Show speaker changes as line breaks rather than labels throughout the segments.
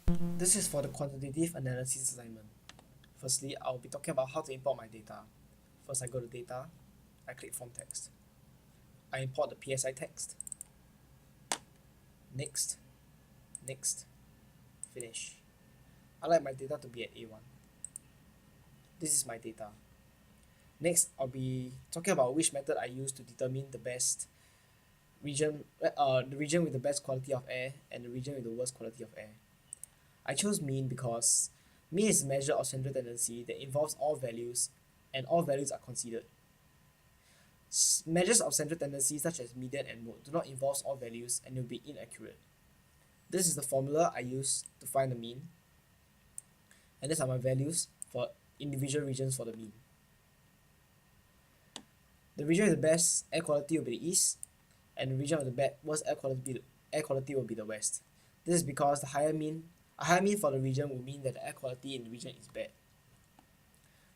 This is for the quantitative analysis assignment. Firstly, I'll be talking about how to import my data. First, I go to data, I click form text. I import the PSI text. Next, next, finish. I like my data to be at A1. This is my data. Next, I'll be talking about which method I use to determine the best region, the region with the best quality of air and the region with the worst quality of air. I chose mean because mean is a measure of central tendency that involves all values and all values are considered. Measures of central tendency such as median and mode do not involve all values and will be inaccurate. This is the formula I use to find the mean, and these are my values for individual regions for the mean. The region with the best air quality will be the east, and the region with the worst air quality will be the west. This is because a higher mean for the region will mean that the air quality in the region is bad.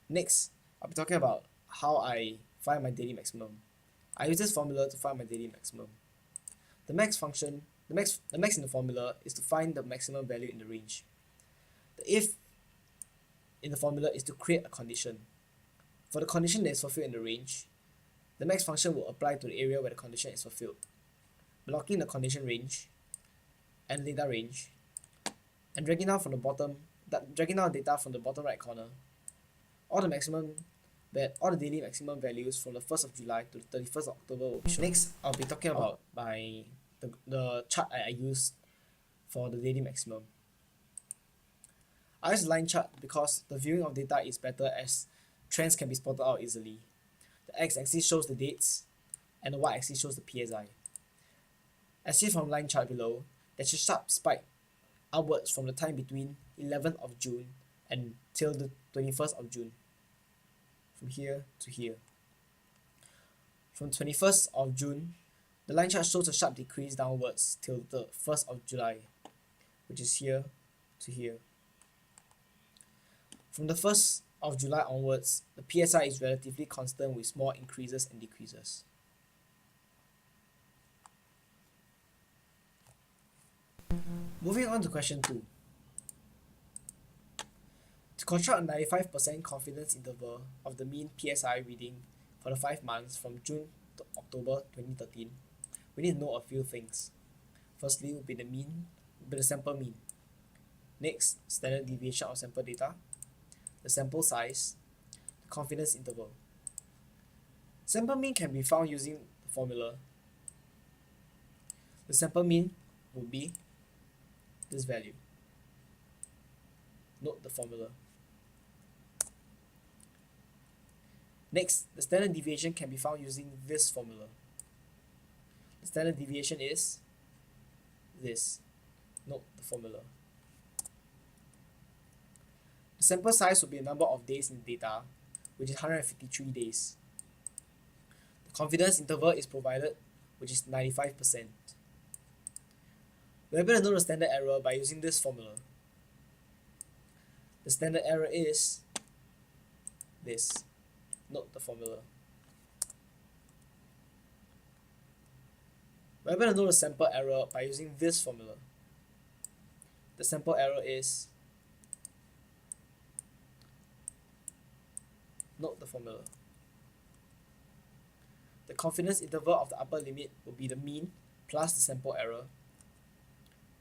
Next, I'll be talking about how I find my daily maximum. I use this formula to find my daily maximum. The max in the formula is to find the maximum value in the range. The if in the formula is to create a condition. For the condition that is fulfilled in the range, the max function will apply to the area where the condition is fulfilled, blocking the condition range and data range, and dragging down data from the bottom right corner. All the daily maximum values from the 1st of July to the 31st of October will be shown. Next, I'll be talking about the chart I used for the daily maximum. I use line chart because the viewing of data is better as trends can be spotted out easily. The x-axis shows the dates and the y-axis shows the PSI. As seen from line chart below, there's a sharp spike upwards from the time between 11th of June and till the 21st of June. From here to here. From 21st of June, the line chart shows a sharp decrease downwards till the 1st of July, which is here to here. From the 1st of July onwards, the PSI is relatively constant with small increases and decreases. Moving on to question 2. To construct a 95% confidence interval of the mean PSI reading for the 5 months from June to October 2013, we need to know a few things. Firstly will be the sample mean. Next, standard deviation of sample data, the sample size, the confidence interval. Sample mean can be found using the formula. The sample mean would be this value. Note the formula. Next, the standard deviation can be found using this formula. The standard deviation is this. Note the formula. The sample size will be the number of days in data, which is 153 days. The confidence interval is provided, which is 95%. We're able to know the standard error by using this formula. The standard error is this. Note the formula. We're able to know the sample error by using this formula. The sample error is, note the formula. The confidence interval of the upper limit will be the mean plus the sample error,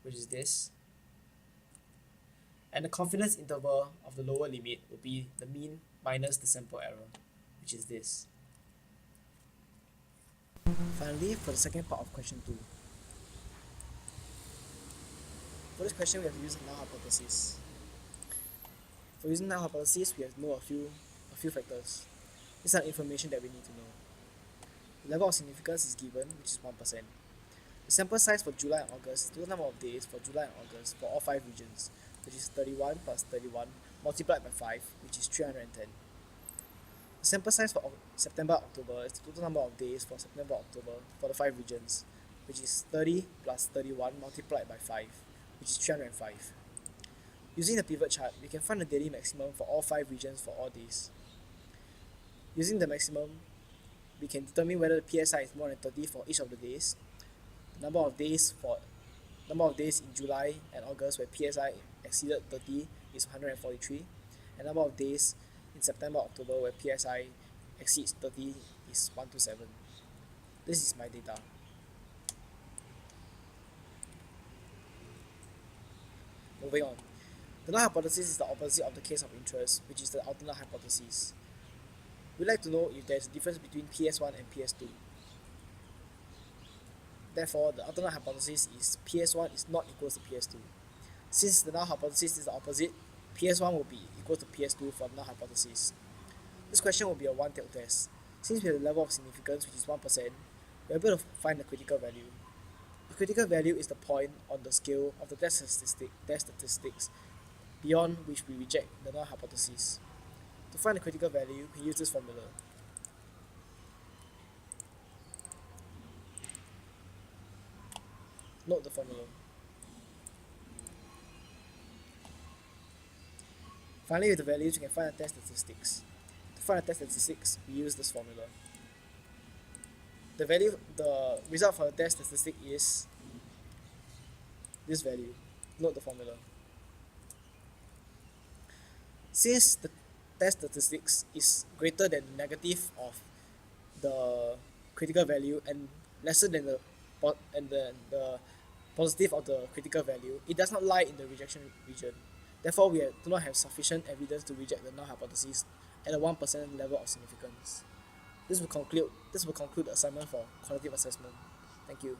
which is this. And the confidence interval of the lower limit will be the mean minus the sample error, which is this. Finally, for the second part of question 2. For this question, we have to use a null hypothesis. For using null hypothesis, we have to know a few factors. These are information that we need to know. The level of significance is given, which is 1%. The sample size for July and August, total number of days for July and August for all 5 regions, which is 31 plus 31 multiplied by 5, which is 310. The sample size for September-October is the total number of days for September-October for the 5 regions, which is 30 plus 31 multiplied by 5, which is 305. Using the pivot chart, we can find the daily maximum for all 5 regions for all days. Using the maximum, we can determine whether the PSI is more than 30 for each of the days, the number of days for Number of days in July and August where PSI exceeded 30 is 143, and number of days in September October where PSI exceeds 30 is 127. This is my data. Moving on. The null hypothesis is the opposite of the case of interest, which is the alternate hypothesis. We'd like to know if there is a difference between PS1 and PS2. Therefore, the alternate hypothesis is PS1 is not equal to PS2. Since the null hypothesis is the opposite, PS1 will be equal to PS2 for the null hypothesis. This question will be a one-tailed test. Since we have a level of significance which is 1%, we're able to find the critical value. The critical value is the point on the scale of the test statistics beyond which we reject the null hypothesis. To find the critical value, we use this formula. Note the formula. Finally, with the values, we can find the test statistics. To find the test statistics, we use this formula. The result for the test statistic is this value. Note the formula. Since the test statistics is greater than negative of the critical value and lesser than the positive of the critical value, it does not lie in the rejection region. Therefore, we do not have sufficient evidence to reject the null hypothesis at a 1% level of significance. This will conclude the assignment for qualitative assessment. Thank you.